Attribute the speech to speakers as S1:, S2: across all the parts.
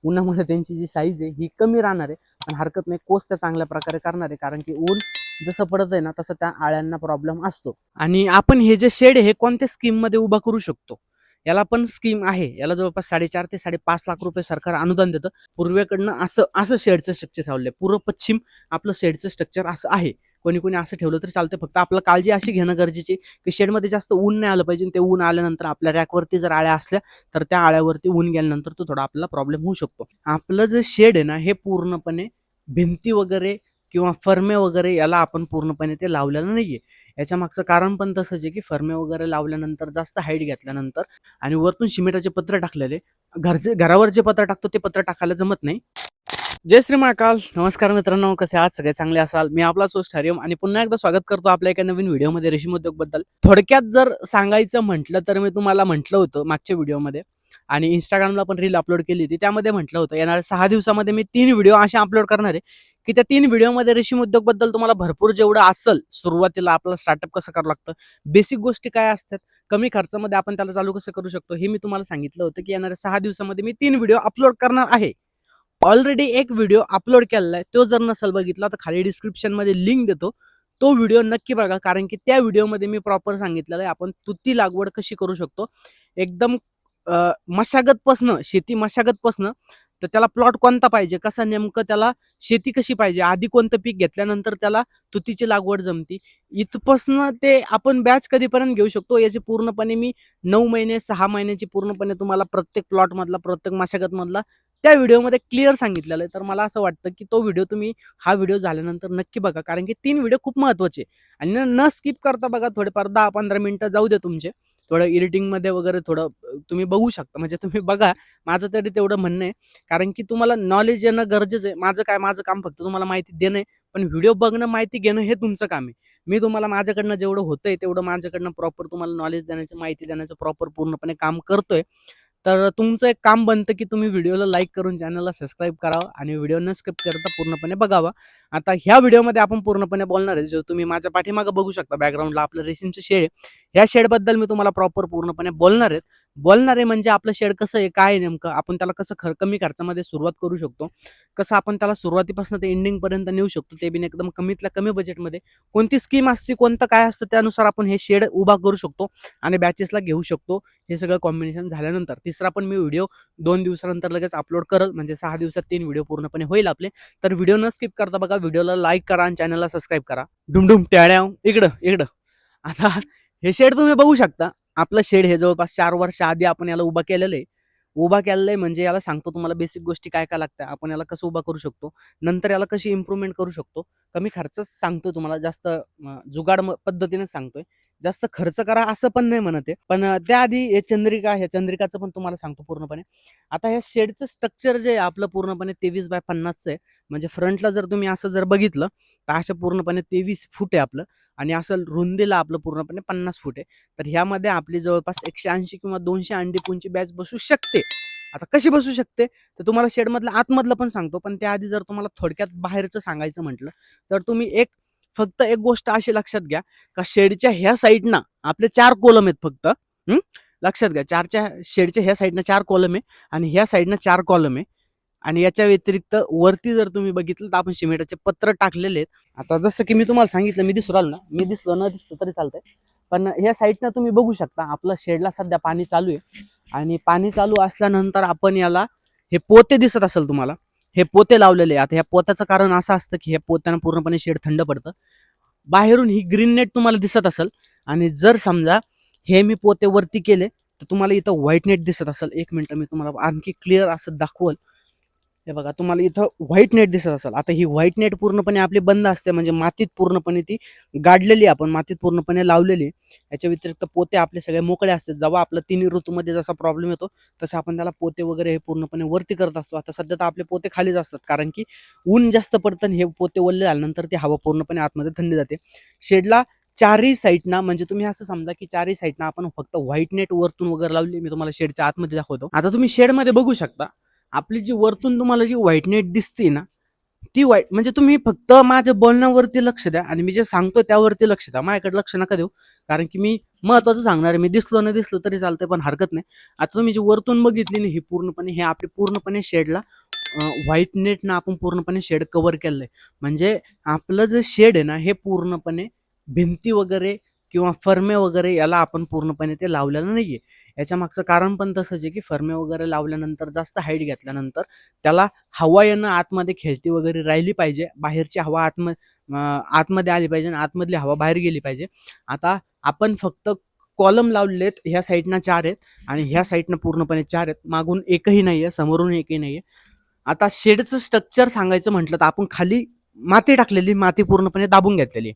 S1: उन्हामुळे त्यांची जी साईज आहे ही कमी राहणार आहे, पण हरकत नाही, कोस त्या चांगल्या प्रकारे करणार आहे, कारण की ऊन जसं पडत आहे ना तसं त्या आळ्यांना प्रॉब्लेम असतो. आणि आपण हे जे शेड आहे हे कोणत्या स्कीम मध्ये उभा करू शकतो, याला पण स्कीम आहे. याला जवळपास 4.5 ते 5.5 लाख रुपये सरकार अनुदान देतं. पूर्वेकडनं असं असं शेडचं स्ट्रक्चर ठेवलंय, पूर्व पश्चिम आपलं शेडचं स्ट्रक्चर असं आहे. कोणी कोणी असं ठेवलं तरी चालतं, फक्त आपलं काळजी अशी घेणं गरजेची की शेडमध्ये जास्त ऊन नाही आलं पाहिजे. ते ऊन आल्यानंतर आपल्या रॅकवरती जर आळ्या असल्या तर त्या आळ्यावरती ऊन गेल्यानंतर तो थोडा आपल्याला प्रॉब्लेम होऊ शकतो. आपलं जे शेड आहे ना हे पूर्णपणे भिंती वगैरे किंवा फर्मे वगैरे याला आपण पूर्णपणे ते लावलेलं नाहीये. याच्या मागचं कारण पण तसंच आहे की फर्मे वगैरे लावल्यानंतर जास्त हाईट घेतल्यानंतर आणि वरतून सिमेंटाचे पत्र टाकलेले, घरावर जे पत्र टाकतो ते पत्र टाकायला जमत नाही. जय श्री महाकाल, नमस्कार मित्रांनो, कसे आहात? सगळे चांगले असाल. मी आपला होस्ट हरिओम आणि पुन्हा एकदा स्वागत करतो आपल्या एका नवीन व्हिडिओमध्ये रेशीम उद्योग बद्दल. थोडक्यात जर सांगायचं म्हटलं तर मी तुम्हाला म्हटलं होतं मागच्या व्हिडिओमध्ये आणि इंस्टाग्रामला पण रील अपलोड केली होती, त्यामध्ये म्हटलं होतं येणाऱ्या 6 दिवसामध्ये मी 3 व्हिडिओ असे अपलोड करणार आहे की त्या 3 व्हिडिओमध्ये रेशीम उद्योग बद्दल तुम्हाला भरपूर जेवढं असेल, सुरुवातीला आपलं स्टार्टअप कसं करावं लागतं, बेसिक गोष्टी काय असतात, कमी खर्चामध्ये आपण त्याला चालू कसं करू शकतो, हे मी तुम्हाला सांगितलं होतं की येणाऱ्या 6 दिवसामध्ये मी 3 व्हिडिओ अपलोड करणार आहे. ऑलरेडी एक व्हिडिओ अपलोड केलेला आहे, तो जर नसेल बघितला तर खाली डिस्क्रिप्शन मध्ये लिंक देतो, तो व्हिडिओ नक्की बघा, कारण की त्या व्हिडिओमध्ये मी प्रॉपर सांगितलेलं आहे आपण तुती लागवड कशी करू शकतो. एकदम मशागतपासनं, शेती मशागतपासनं तर त्याला प्लॉट कोणता पाहिजे, कसा नेमकं त्याला शेती कशी पाहिजे, आधी कोणतं पीक घेतल्यानंतर त्याला तुतीची लागवड जमती, इथपासनं ते आपण बॅच कधीपर्यंत घेऊ शकतो याची पूर्णपणे मी 9 महिने 6 महिन्याची पूर्णपणे तुम्हाला प्रत्येक प्लॉट मधला, प्रत्येक मशागत मधला त्या व्हिडिओमध्ये क्लिअर सांगितलेलं आहे. तर मला असं वाटतं की तो व्हिडिओ तुम्ही हा व्हिडिओ झाल्यानंतर नक्की बघा, कारण की 3 व्हिडिओ खूप महत्त्वाचे आणि न स्किप करता बघा. थोडेफार 10-15 मिनिटं जाऊ दे तुमचे, थोडं एडिटिंग मध्ये वगैरे थोडं तुम्ही बघू शकता, म्हणजे तुम्ही बघा. माझं तरी तेवढं म्हणणं आहे, कारण की तुम्हाला नॉलेज येणं गरजेचं आहे. माझं काम फक्त तुम्हाला माहिती देणं आहे, पण व्हिडिओ बघणं, माहिती घेणं हे तुमचं काम आहे. मी तुम्हाला माझ्याकडनं जेवढं होतंय तेवढं माझ्याकडनं प्रॉपर तुम्हाला नॉलेज देण्याचं, माहिती देण्याचं प्रॉपर पूर्णपणे काम करतोय. तर तुमचं एक काम बनतं की तुम्ही व्हिडिओला लाईक करून चॅनलला सबस्क्राईब करावं आणि व्हिडिओ न स्किप करता पूर्णपणे बघावा. आता ह्या व्हिडिओमध्ये आपण पूर्णपणे बोलणार आहे, जो तुम्ही माझ्या पाठीमागे बघू शकता बॅकग्राऊंडला आपलं रेशीमचं शेड आहे. ह्या शेडबद्दल मी तुम्हाला प्रॉपर पूर्णपणे बोलणार आहे म्हणजे आपलं शेड कसं आहे, काय आहे नेमकं, आपण त्याला कसं कमी खर्चामध्ये सुरुवात करू शकतो, कसं आपण त्याला सुरुवातीपासून ते एंडिंग पर्यंत नेऊ शकतो, ते बिन एकदम कमीतल्या कमी बजेटमध्ये. कोणती स्कीम असते, कोणतं काय असतं, त्यानुसार आपण हे शेड उभा करू शकतो आणि बॅचेसला घेऊ शकतो. हे सगळं कॉम्बिनेशन झाल्यानंतर तिसरा पण मी व्हिडिओ 2 दिवसानंतर लगेच अपलोड करल, म्हणजे 6 दिवसात 3 व्हिडिओ पूर्णपणे होईल आपले. तर व्हिडिओ न स्किप करता बघा, व्हिडिओला लाईक करा आणि चॅनलला सबस्क्राईब करा. डुमडुम ट्याड्याव इकडं इकडं. आता हे शेड तुम्ही बघू शकता. आपलं शेड हे जवळपास 4 वर्ष आधी आपण याला उभा केलेलं आहे. म्हणजे याला सांगतो तुम्हाला बेसिक गोष्टी काय काय लागतात, आपण याला कसं उभा करू शकतो, नंतर याला कशी इम्प्रूव्हमेंट करू शकतो. कमी खर्चच सांगतो तुम्हाला, जास्त जुगाड पद्धतीने सांगतोय. जास्त खर्च करा असं पण नाही म्हणत आहे, पण त्याआधी हे ह्या चंद्रिकाचं पण तुम्हाला सांगतो पूर्णपणे. आता ह्या शेडचं स्ट्रक्चर जे आहे आपलं पूर्णपणे 23x50 आहे. म्हणजे फ्रंटला जर तुम्ही असं जर बघितलं तर असं पूर्णपणे 23 फूट आहे आपलं, आणि असं रुंदीला आपलं पूर्णपणे 50 फूट आहे. तर ह्यामध्ये आपली जवळपास 180 किंवा 200 अंडी पुंची बॅच बसू शकते. आता कशी बसू शकते तर तुम्हाला शेडमधलं आतमधलं पण सांगतो, पण त्याआधी जर तुम्हाला थोडक्यात बाहेरचं सांगायचं म्हटलं तर तुम्ही फक्त एक गोष्ट अशी लक्षात घ्या का शेडच्या ह्या साईडनं आपले 4 कॉलम आहेत फक्त. लक्षात घ्या, शेडच्या ह्या साईडनं 4 कॉलम आहे आणि ह्या साईडनं 4 कॉलम आहे. आणि याच्या व्यतिरिक्त वरती जर तुम्ही बघितलं तर आपण सिमेंटाचे पत्र टाकलेले आहेत. आता जसं की मी तुम्हाला सांगितलं, मी दिसू राहिलो ना, मी दिसलो न दिसलं तरी चालतंय, पण ह्या साईडनं तुम्ही बघू शकता आपलं शेडला सध्या पाणी चालू आहे. आणि पाणी चालू असल्यानंतर आपण याला हे पोते दिसत असेल तुम्हाला, हे पोते लावलेले. आता ह्या पोत्याचं कारण असं असतं की ह्या पोत्यानं पूर्णपणे शेड थंड पडतं. बाहेरून ही ग्रीन नेट तुम्हाला दिसत असेल, आणि जर समजा हे मी पोते वरती केले तर तुम्हाला इथं व्हाईट नेट दिसत असेल. एक मिनिट, मी तुम्हाला आणखी क्लिअर असं दाखवल. हे बघा, तुम्हाला इथं व्हाईट नेट दिसत असेल. आता ही व्हाईट नेट पूर्णपणे आपली बंद असते, म्हणजे मातीत पूर्णपणे ती गाडलेली, आपण मातीत पूर्णपणे लावलेली. याच्या व्यतिरिक्त पोते आपले सगळे मोकळे असतात. जेव्हा आपला 3 ऋतूमध्ये जसा प्रॉब्लेम येतो तसं आपण त्याला पोते वगैरे हे पूर्णपणे वरती करत असतो. आता सध्या तर आपले पोते खालीच असतात, कारण की ऊन जास्त पडतं आणि हे पोते ओले झाल्यानंतर ती हवा पूर्णपणे आतमध्ये थंडी जाते. शेडला चारही साईडना, म्हणजे तुम्ही असं समजा की चारही साईडना आपण फक्त व्हाईट नेट वरतून वगैरे लावली. मी तुम्हाला शेडच्या आतमध्ये दाखवतो. आता तुम्ही शेडमध्ये बघू शकता, आपली जी वरतून तुम्हाला जी व्हाईट नेट दिसते ना, ती वाईट म्हणजे तुम्ही फक्त माझ्या बोलण्यावरती लक्ष द्या आणि मी जे सांगतो त्यावरती लक्ष द्या. माझ्याकडे लक्ष नका देऊ. कारण की मी महत्वाचं सांगणार आहे. मी दिसलो न दिसलो तरी चालतंय पण हरकत नाही. आता तुम्ही जी वरतून बघितली ना ही पूर्णपणे हे आपले पूर्णपणे शेडला व्हाईट नेटनं आपण पूर्णपणे शेड कव्हर केलेलं आहे. म्हणजे आपलं जे शेड आहे ना हे पूर्णपणे भिंती वगैरे किंवा फरमे वगैरे याला आपण पूर्णपणे ते लावलेलं नाहीये. याच्या मागचं कारण पण तसंच आहे की फरमे वगैरे लावल्यानंतर जास्त हाईट घेतल्यानंतर त्याला हवा येणं आतमध्ये खेळती वगैरे राहिली पाहिजे. बाहेरची हवा आतमध्ये आली पाहिजे आणि आतमधली हवा बाहेर गेली पाहिजे. आता आपण फक्त कॉलम लावलेत. ह्या साईडनं 4 आहेत आणि ह्या साईडनं पूर्णपणे 4 आहेत. मागून एकही नाहीये, समोरून एकही नाहीये. आता शेडचं स्ट्रक्चर सांगायचं म्हटलं तर आपण खाली माती टाकलेली, माती पूर्णपणे दाबून घेतलेली.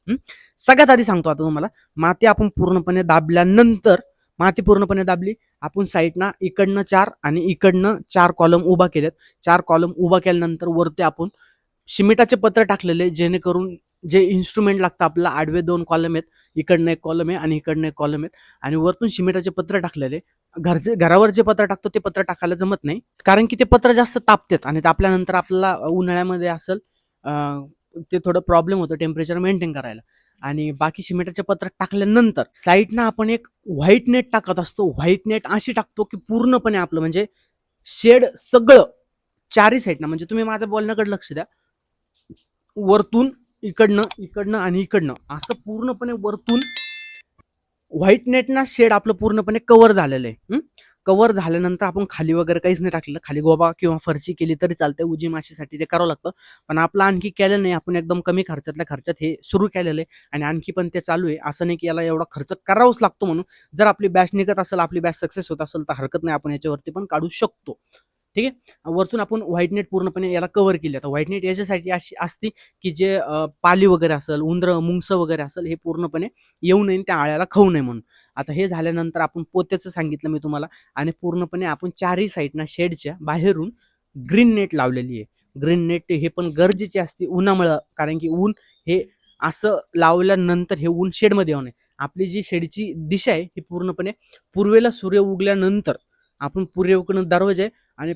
S1: सगळ्यात आधी सांगतो आता तुम्हाला, माती आपण पूर्णपणे दाबल्यानंतर माती पूर्णपणे दाबली. आपण साईडना इकडनं 4 आणि इकडनं 4 कॉलम उभा केलेत. 4 कॉलम उभा केल्यानंतर वरती आपण सिमेंटाचे पत्र टाकलेले, जेणेकरून जे इन्स्ट्रुमेंट लागतं आपल्याला आडवे 2 कॉलम आहेत. इकडनं एक कॉलम आहे आणि इकडनं एक कॉलम आहेत आणि वरतून सिमेंटाचे पत्र टाकलेले. घरावर जे पत्र टाकतो ते पत्र टाकायला जमत नाही, कारण की ते पत्र जास्त तापतात आणि तापल्यानंतर आपल्याला उन्हाळ्यामध्ये असेल ते थोडं प्रॉब्लेम होतो टेम्परेचर मेंटेन करायला. आणि बाकी सिमेंटाचे पत्र टाकल्यानंतर साईडनं आपण एक व्हाईट नेट टाकत असतो. व्हाईट नेट अशी टाकतो की पूर्णपणे आपलं म्हणजे शेड सगळं चारही साईडनं, म्हणजे तुम्ही माझ्या बोलण्याकडे लक्ष द्या, वरतून इकडनं आणि इकडनं असं पूर्णपणे वरतून व्हाईट नेटना शेड आपलं पूर्णपणे कव्हर झालेलं आहे. कव्हर झाल्यानंतर आपण खाली वगैरे काहीच नाही टाकलेलं. खाली गोबा किंवा फरची केली तरी चालते. उजी माशीसाठी ते करावं लागतं, पण आपलं आणखी केलं नाही. आपण एकदम कमी खर्चातल्या खर्चात हे सुरू केलेलं आहे आणि आणखी पण ते चालू आहे. असं नाही की याला एवढा खर्च करावाच लागतो म्हणून. जर आपली बॅच निघत असेल, आपली बॅच सक्सेस होत असेल तर हरकत नाही, आपण याच्यावरती पण काढू शकतो. ठीक आहे. वरतून आपण व्हाईट नेट पूर्णपणे याला कव्हर केली. आता व्हाईट नेट याच्यासाठी अशी असते की जे पाली वगैरे असेल, उंदरं मुंगसं वगैरे असेल, हे पूर्णपणे येऊ नये, त्या आळ्याला खाऊ नये म्हणून. आता हे झाल्यानंतर आपण पोत्याचं सांगितलं मी तुम्हाला आणि पूर्णपणे आपण चारही साईडना शेडच्या बाहेरून ग्रीन नेट लावलेली आहे. ग्रीन नेट हे पण गरजेचे असते उन्हामुळं, कारण की ऊन हे असं लावल्यानंतर हे ऊन शेडमध्ये येऊ नये. आपली जी शेडची दिशा आहे ही पूर्णपणे पूर्वेला सूर्य उगल्यानंतर आपण पूर्वेकडून दरवाजा आहे आणि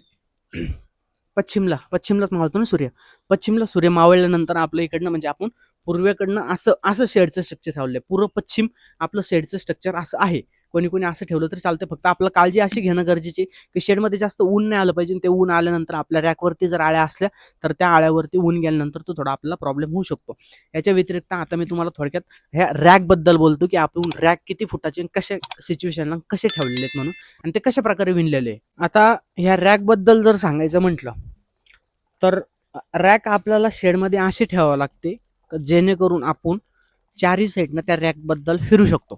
S1: पश्चिमलाच मावळतो ना सूर्य. पश्चिमला सूर्य मावळल्यानंतर आपल्या इकडनं म्हणजे आपण पूर्वेकडनं असं शेडचं स्ट्रक्चर ठेवलंय. पूर्व पश्चिम आपलं शेडचं स्ट्रक्चर असं आहे. कोणी असं ठेवलं तरी चालतं. फक्त आपलं काळजी अशी घेणं गरजेची की शेडमध्ये जास्त ऊन नाही आलं पाहिजे. ते ऊन आल्यानंतर आपल्या रॅकवरती जर आळ्या असल्या तर त्या आळ्यावरती ऊन गेल्यानंतर तो थोडा आपल्याला प्रॉब्लेम होऊ शकतो. याच्या व्यतिरिक्त आता मी तुम्हाला थोडक्यात ह्या रॅकबद्दल बोलतो की आपण रॅक किती फुटाचे, कशा सिच्युएशनला कसे ठेवलेले आहेत म्हणून आणि ते कशा प्रकारे विणलेले आहे. आता ह्या रॅकबद्दल जर सांगायचं म्हटलं तर रॅक आपल्याला शेडमध्ये अशी ठेवावं लागते जेणेकरून आपण चारही साईडनं त्या रॅकबद्दल फिरू शकतो.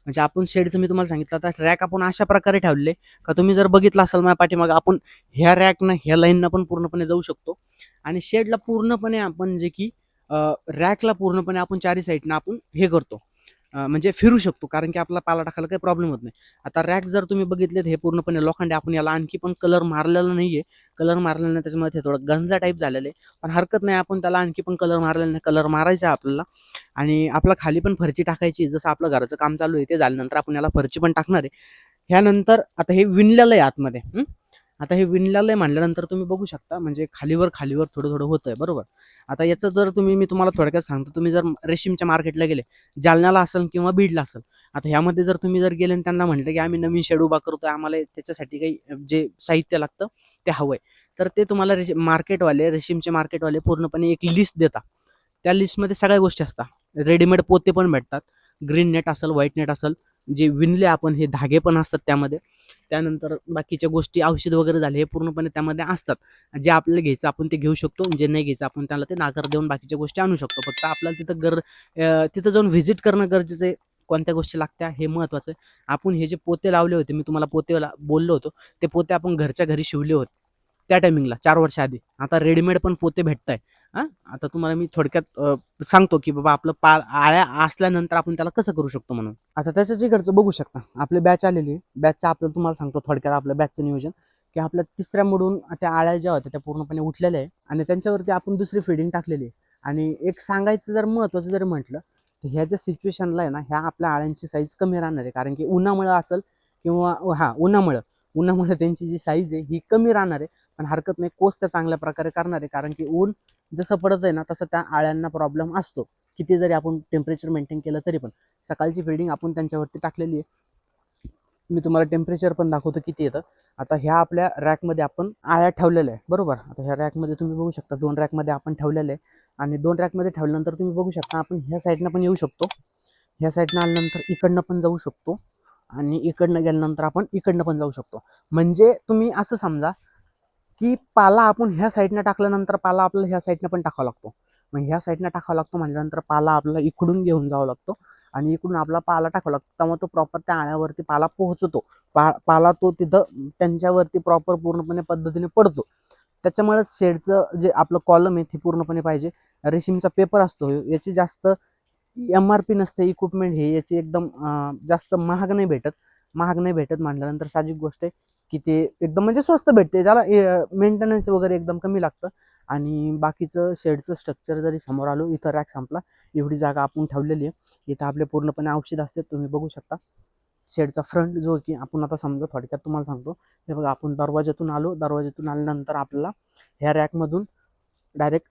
S1: म्हणजे आपण शेडचं मी तुम्हाला सांगितलं, आता रॅक आपण अशा प्रकारे ठेवले का तुम्ही जर बघितलं असाल माझ्या पाठीमागं, आपण ह्या रॅकनं ह्या लाईननं पण पूर्णपणे जाऊ शकतो आणि शेडला पूर्णपणे आपण जे की रॅकला पूर्णपणे आपण चारही साईडनं आपण हे करतो, म्हणजे फिरू शकतो, कारण की आपला पाला टाकायला काही प्रॉब्लेम होत नाही. आता रॅक जर तुम्ही बघितलेत हे पूर्णपणे लोखंडी, आपण याला आणखी पण कलर मारलेला नाहीये. कलर मारलेला नाही त्याच्यामध्ये थोडं गंजा टाईप झालेलं आहे, पण हरकत नाही, आपण त्याला आणखी पण कलर मारलेला नाही. कलर मारायचा आपल्याला आणि आपला खाली पण फरची टाकायची. जसं आपलं घराचं काम चालू आहे ते झाल्यानंतर आपण याला फरची पण टाकणार आहे. ह्यानंतर आता हे विणलेलं आहे आतमध्ये. आता हे विणलेलं आहे म्हणल्यानंतर तुम्ही बघू शकता म्हणजे खालीवर थोडं होतंय, बरोबर. आता याचं जर मी तुम्हाला थोडक्यात सांगतो, तुम्ही जर रेशीमच्या मार्केटला गेले, जालन्याला असेल किंवा बीडला असेल, आता ह्यामध्ये जर तुम्ही जर गेले आणि त्यांना म्हटलं की आम्ही नवीन शेड उभा करतोय, आम्हाला त्याच्यासाठी काही जे साहित्य लागतं ते हवंय, तर ते तुम्हाला रेशीमचे मार्केटवाले पूर्णपणे एक लिस्ट देतात. त्या लिस्टमध्ये सगळ्या गोष्टी असतात. रेडीमेड पोते पण भेटतात, ग्रीन नेट असेल, व्हाईट नेट असेल, जे विणले आपण हे धागे पण असतात त्यामध्ये. त्यानंतर बाकीच्या गोष्टी, औषध वगैरे झाले, हे पूर्णपणे त्यामध्ये असतात. जे आपल्याला घ्यायचं आपण ते घेऊ शकतो, जे नाही घ्यायचं आपण त्याला ते नाकार देऊन बाकीच्या गोष्टी आणू शकतो. फक्त आपल्याला तिथं जाऊन व्हिजिट करणं गरजेचं आहे. कोणत्या गोष्टी लागत्या हे महत्वाचं आहे. आपण हे जे पोते लावले होते, मी तुम्हाला पोते बोललो होतो, ते पोते आपण घरच्या घरी शिवले होते त्या टायमिंगला 4 वर्ष आधी. आता रेडीमेड पण पोते भेटताय. आता तुम्हाला मी थोडक्यात सांगतो की बाबा आपलं आळ्या असल्यानंतर आपण त्याला कसं करू शकतो म्हणून. आता त्याचं जे घरचं बघू शकता, आपली बॅच आलेली. बॅचचं आपल्याला तुम्हाला सांगतो थोडक्यात आपल्या बॅचचं नियोजन, की आपल्या तिसऱ्या मोडून त्या आळ्या ज्या होत्या त्या पूर्णपणे उठलेल्या आहे आणि त्यांच्यावरती आपण दुसरी फिडिंग टाकलेली आहे. आणि एक सांगायचं जर महत्वाचं जर म्हटलं तर ह्या ज्या सिच्युएशनला आहे ना, ह्या आपल्या आळ्यांची साईज कमी राहणार आहे, कारण की उन्हामुळे असेल किंवा उन्हामुळे त्यांची जी साईज आहे ही कमी राहणार आहे. पण हरकत नाही, कोर्स त्या चांगल्या प्रकारे करणार आहे, कारण की ऊन जसं पडत आहे ना तसं त्या आळ्यांना प्रॉब्लेम असतो. किती जरी आपण टेम्परेचर मेंटेन केलं तरी पण. सकाळची फिडिंग आपण त्यांच्यावरती टाकलेली आहे. मी तुम्हाला टेम्परेचर पण दाखवतो किती येतं. आता ह्या आपल्या रॅकमध्ये आपण आळ्या ठेवलेल्या आहे, बरोबर. आता ह्या रॅकमध्ये तुम्ही बघू शकता 2 रॅकमध्ये आपण ठेवलेले आहे आणि 2 रॅकमध्ये ठेवल्यानंतर तुम्ही बघू शकता आपण ह्या साईडनं पण येऊ शकतो. ह्या साईडनं आल्यानंतर इकडनं पण जाऊ शकतो आणि इकडनं गेल्यानंतर आपण इकडनं पण जाऊ शकतो. म्हणजे तुम्ही असं समजा की पाला आपण ह्या साईडनं टाकल्यानंतर पाला आपल्याला ह्या साईडनं पण टाकावा लागतो. मग ह्या साईडनं टाकावा लागतो म्हटल्यानंतर पाला आपल्याला इकडून घेऊन जावं लागतो आणि इकडून आपला पाला टाकावा लागतो. त्यामुळे तो प्रॉपर त्या आळ्यावरती पाला पोहोचतो. पाला तो तिथं त्यांच्यावरती प्रॉपर पूर्णपणे पद्धतीने पडतो. त्याच्यामुळे शेडचं जे आपलं कॉलम आहे ते पूर्णपणे पाहिजे. रेशीमचा पेपर असतो याची जास्त MRP नसते. इक्विपमेंट हे याची एकदम जास्त महाग नाही भेटत. महाग नाही भेटत म्हटल्यानंतर साहजिक गोष्ट आहे की ते एकदम म्हणजे स्वस्त भेटते. त्याला मेंटेनन्स वगैरे एकदम कमी लागतं. आणि बाकीचं शेडचं स्ट्रक्चर जरी समोर आलो, इथं रॅक संपला, एवढी जागा आपण ठेवलेली आहे. इथं आपले पूर्णपणे औषध असते, तुम्ही बघू शकता. शेडचा फ्रंट जो की आपण आता समजा थोडक्यात तुम्हाला सांगतो. हे बघा, आपण दरवाज्यातून आलो, दरवाज्यातून आल्यानंतर आपल्याला ह्या रॅकमधून डायरेक्ट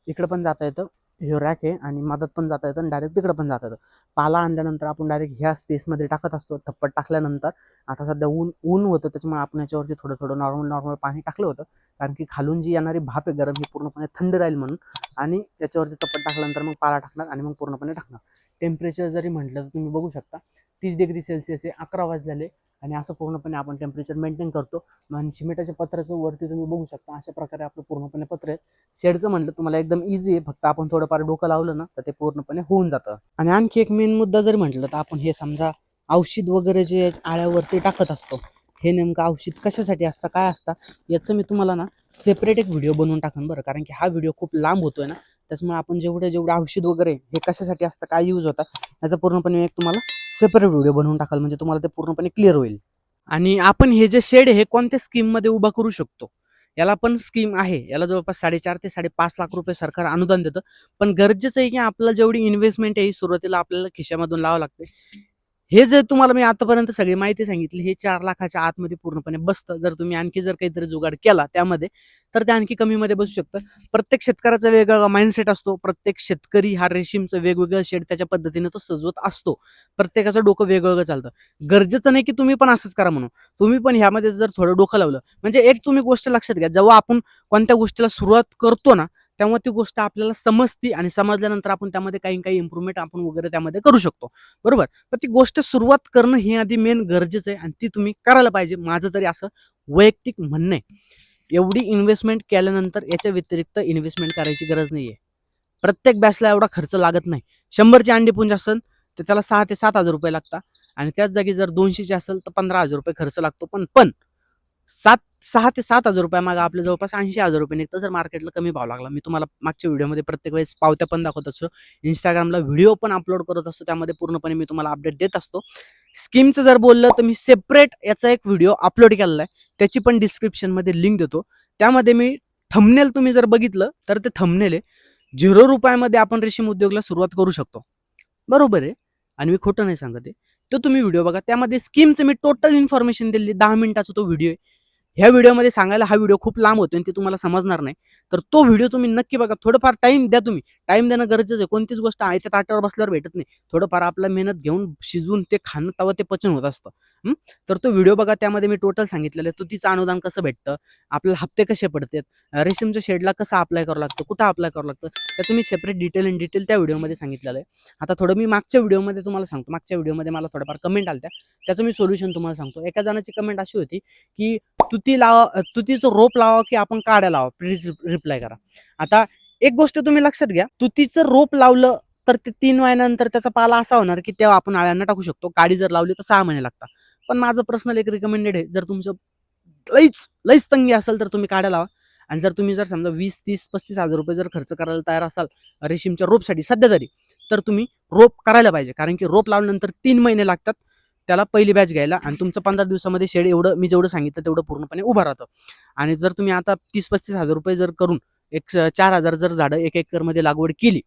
S1: इकडं पण जाता येतं. हे रॅक आहे आणि मदत पण जाता येतं आणि डायरेक्ट तिकडं पण जाता येतं. पाला आणल्यानंतर आपण डायरेक्ट ह्या स्पेसमध्ये टाकत असतो. थप्पट टाकल्यानंतर आता सध्या ऊन होतं, त्याच्यामुळे आपण याच्यावरती थोडं थोडं नॉर्मल पाणी टाकलं होतं, कारण की खालून जी येणारी भाप आहे गरम, ही पूर्णपणे थंड राहील म्हणून. आणि याच्यावरती थप्पट टाकल्यानंतर मग पाला टाकणार आणि मग पूर्णपणे टाकणार. टेम्परेचर जरी म्हटलं तर तुम्ही बघू शकता 30 डिग्री सेल्सिअस आहे, 11 वाजलेले आणि असं पूर्णपणे आपण टेम्परेचर मेंटेन करतो. आणि सिमेंटाच्या पत्राचं वरती तुम्ही बघू शकता अशा प्रकारे आपलं पूर्णपणे पत्र आहे. शेडचं म्हटलं तुम्हाला एकदम इझी आहे, फक्त आपण थोडंफार डोकं लावलं ना तर ते पूर्णपणे होऊन जातं. आणि आणखी एक मेन मुद्दा जर म्हटलं तर आपण हे समजा औषध वगैरे जे आळ्यावरती टाकत असतो, हे नेमकं औषध कशासाठी असतं, काय असतं, याचं मी तुम्हाला ना सेपरेट एक व्हिडिओ बनवून टाकन बरं, कारण की हा व्हिडिओ खूप लांब होतोय ना. त्याच्यामुळे आपण जेवढं औषध वगैरे हे कशासाठी असतं, काय यूज होतं, याचा पूर्णपणे एक तुम्हाला सेपरेट व्हिडिओ बनवून टाकाल, म्हणजे तुम्हाला ते पूर्णपणे क्लिअर होईल. आणि आपण हे जे शेड आहे कोणत्या स्कीम मध्ये उभा करू शकतो, याला पण स्कीम आहे. याला जवळपास 4.5 ते 5.5 लाख रुपये सरकार अनुदान देतं. पण गरजेचं आहे की आपल्याला जेवढी इन्व्हेस्टमेंट आहे ही सुरुवातीला आपल्याला खिशामधून लावावं लागते. हे जे तुम्हाला मी आतापर्यंत सगळी माहिती सांगितली, हे 4 लाखाच्या आतमध्ये पूर्णपणे बसतं. जर तुम्ही आणखी जर काहीतरी जुगाड केला त्यामध्ये, तर ते आणखी कमीमध्ये बसू शकतं. प्रत्येक शेतकऱ्याचा वेगवेगळा माइंडसेट असतो. प्रत्येक शेतकरी हा रेशीमचं वेगवेगळं शेड त्याच्या पद्धतीने तो सजवत असतो. प्रत्येकाचं डोकं वेगवेगळं चालतं. गरजेचं नाही की तुम्ही पण असंच करा म्हणून. तुम्ही पण ह्यामध्ये जर थोडं डोकं लावलं, म्हणजे एक तुम्ही गोष्ट लक्षात घ्या, जेव्हा आपण कोणत्या गोष्टीला सुरुवात करतो ना, तेव्हा ती गोष्ट आपल्याला समजती आणि समजल्यानंतर आपण त्यामध्ये काही इम्प्रूव्हमेंट आपण वगैरे त्यामध्ये करू शकतो, बरोबर. पण ती गोष्ट सुरुवात करणं हे आधी मेन गरजेचं आहे आणि ती तुम्ही करायला पाहिजे. माझं तरी असं वैयक्तिक म्हणणं आहे. एवढी इन्व्हेस्टमेंट केल्यानंतर याच्या व्यतिरिक्त इन्व्हेस्टमेंट करायची गरज नाहीये. प्रत्येक बॅचला एवढा खर्च लागत नाही. 100ची अंडी पुंज असेल तर त्याला 6 ते 7 हजार रुपये लागतात आणि त्याच जागी जर 200ची असेल तर 15,000 रुपये खर्च लागतो. पण 6 ते 7 हजार रुपये मागे आपल्या जवळपास 80,000 रुपये निघतं, जर मार्केटला कमी भाव लागला. मी तुम्हाला मागच्या व्हिडिओमध्ये प्रत्येक वेळेस पावत्या पण दाखवत असतो, इंस्टाग्रामला व्हिडिओ पण अपलोड करत असतो, त्यामध्ये पूर्णपणे मी तुम्हाला अपडेट देत असतो. स्कीमचं जर बोललं तर मी सेपरेट याचा एक व्हिडिओ अपलोड केलेला आहे, त्याची पण डिस्क्रिप्शनमध्ये लिंक देतो. त्यामध्ये मी थंबनेल तुम्ही जर बघितलं तर ते थंबनेल आहे 0 रुपयामध्ये आपण रेशीम उद्योगला सुरुवात करू शकतो, बरोबर आहे. आणि मी खोटं नाही सांगत आहे. तो तुम्ही व्हिडिओ बघा, त्यामध्ये स्कीमचं मी टोटल इन्फॉर्मेशन दिली. 10 मिनिटाचा तो व्हिडिओ आहे. ह्या व्हिडिओमध्ये सांगायला हा व्हिडिओ खूप लांब होतो आणि ते तुम्हाला समजणार नाही. तर तो व्हिडिओ तुम्ही नक्की बघा. थोडंफार टाइम द्या तुम्ही. टाइम देणं गरजेचं आहे. कोणतीच गोष्ट आयत्या ताटावर बसल्यावर भेटत नाही. थोडंफार आपला मेहनत घेऊन शिजवून ते खाणं, तेव्हा ते पचन होत असतं. तर तो व्हिडिओ बघा. त्यामध्ये मी टोटल सांगितलेलं आहे. तुतीचं अनुदान कसं भेटतं, आपल्याला हप्ते कसे पडतात, रेशीमच्या शेडला कसं अप्लाय करावं लागतं, कुठं अप्लाय करावं लागतं, त्याचं मी सेपरेट डिटेल त्या व्हिडिओमध्ये सांगितलेलं आहे. आता थोडं मी मागच्या व्हिडिओमध्ये तुम्हाला सांगतो. मागच्या व्हिडिओमध्ये मला थोडंफार कमेंट आल्या, त्याचं मी सोल्युशन तुम्हाला सांगतो. एका जणाची कमेंट अशी होती की तुतीचं रोप लावा की आपण काड्या लावा, प्लीज रिप्लाय करा. आता एक गोष्ट तुम्ही लक्षात घ्या, तुतीचं रोप लावलं तर ते 3 महिन्यानंतर त्याचा पाला असा होणार की तेव्हा आपण आळ्यांना टाकू शकतो. काडी जर लावली तर 6 महिने लागतात. पण माझं पर्सनल एक रिकमेंडेड आहे, जर तुमचं लईच तंगी असेल तर तुम्ही काड्या लावा. आणि जर तुम्ही जर समजा 20, 30, 35 हजार रुपये जर खर्च करायला तयार असाल रेशीमच्या रोपसाठी सध्या तरी, तर तुम्ही रोप करायला पाहिजे. कारण की रोप लावल्यानंतर 3 महिने लागतात त्याला पहिली बॅच घ्यायला आणि तुमचं 15 दिवसामध्ये शेड एवढं मी जेवढं सांगितलं तेवढं पूर्णपणे उभं राहतं. आणि जर तुम्ही आता 30-35 हजार रुपये जर करून एक 4,000 जर झाडं 1 एकरमध्ये लागवड केली,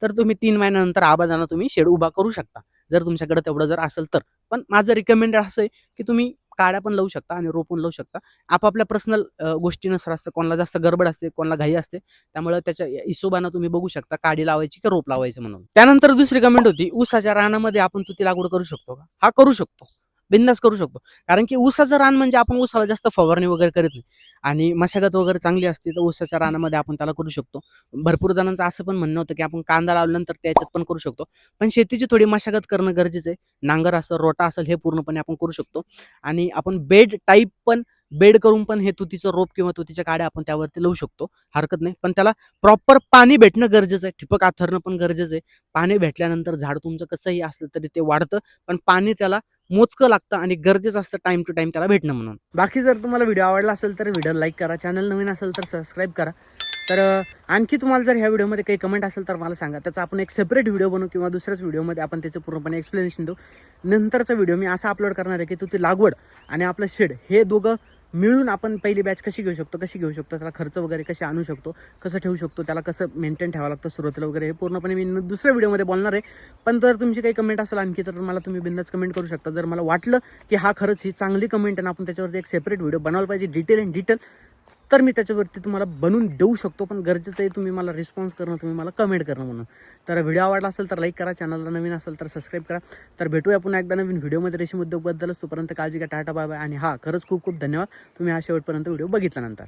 S1: तर तुम्ही 3 महिन्यानंतर आबादाना तुम्ही शेड उभा करू शकता, जर तुमच्याकडे तेवढं जर असेल तर. पण माझं रिकमेंडेड असं आहे की तुम्ही काड्या पण लावू शकता आणि रोप पण लावू शकता. आपापल्या पर्सनल गोष्टीनुसार असतं. कोणाला जास्त गडबड असते, कोणाला घाई असते. त्यामुळे त्याच्या हिशोबानं तुम्ही बघू शकता काडी लावायची की रोप लावायचं म्हणून. त्यानंतर दुसरी कमेंट होती, ऊसाच्या रानामध्ये आपण तुती लागवड करू शकतो का? हा, करू शकतो. बिंदास करू शकतो. कारण की ऊसाचं रान म्हणजे आपण ऊसाला जास्त फवारणी वगैरे करत नाही आणि मशागत वगैरे चांगली असते, तर ऊसाच्या रानामध्ये आपण त्याला करू शकतो. भरपूर जणांचं असं पण म्हणणं होतं की आपण कांदा लावल्यानंतर त्याच्यात पण करू शकतो. पण शेतीची थोडी मशागत करणं गरजेचं आहे. नांगर असेल, रोटा असेल, हे पूर्णपणे आपण करू शकतो. आणि आपण बेड टाईप पण बेड करून पण हे तुतीचं रोप किंवा तुतीच्या काड्या आपण त्यावरती लावू शकतो. हरकत नाही. पण त्याला प्रॉपर पाणी भेटणं गरजेचं आहे. ठिबक आथरणं पण गरजेचं आहे. पाणी भेटल्यानंतर झाड तुमचं कसंही असलं तरी ते वाढतं, पण पाणी त्याला मोजकं लागतं आणि गरजेचं असतं टाइम टू टाइम त्याला भेटणं म्हणून. बाकी जर तुम्हाला व्हिडिओ आवडला असेल तर व्हिडिओ लाईक करा, चॅनल नवीन असेल तर सबस्क्राईब करा. तर आणखी तुम्हाला जर ह्या व्हिडिओमध्ये काही कमेंट असेल तर मला सांगा. त्याचा आपण एक सेपरेट व्हिडिओ बनवू किंवा दुसऱ्याच व्हिडिओमध्ये आपण त्याचं पूर्णपणे एक्सप्लेनेशन देऊ. नंतरचा व्हिडिओ मी असा अपलोड करणार आहे की तुती लागवड आणि आपलं शेड हे दोघं मिळून आपण पहिली बॅच कशी घेऊ शकतो, त्याला खर्च वगैरे कसे आणू शकतो, कसं ठेवू शकतो, त्याला कसं मेंटेन ठेवावं लागतं सुरुवातीला वगैरे, हे पूर्णपणे मी दुसऱ्या व्हिडिओमध्ये बोलणार आहे. पण जर तुमची काही कमेंट असेल आणखी तर मला तुम्ही बिंदास कमेंट करू शकता. जर मला वाटलं की हा खरंच ही चांगली कमेंट आहे आपण त्याच्यावरती एक सेपरेट व्हिडिओ बनवायला पाहिजे डिटेल, तर मी त्याच्यावरती तुम्हाला बनवून देऊ शकतो. पण गरजेचं आहे तुम्ही मला रिस्पॉन्स करणं, तुम्ही मला कमेंट करणं म्हणून. तर व्हिडिओ आवडला असेल तर लाईक करा, चॅनलला नवीन असेल तर सबस्क्राईब करा. तर भेटूया पुन्हा एकदा नवीन व्हिडिओमध्ये रेशीम उद्योगबद्दलच. तोपर्यंत काळजी घ्या, टाटा बाय बाय. आणि हा, खरंच खूप खूप धन्यवाद तुम्ही हा शेवटपर्यंत व्हिडिओ बघितल्यानंतर.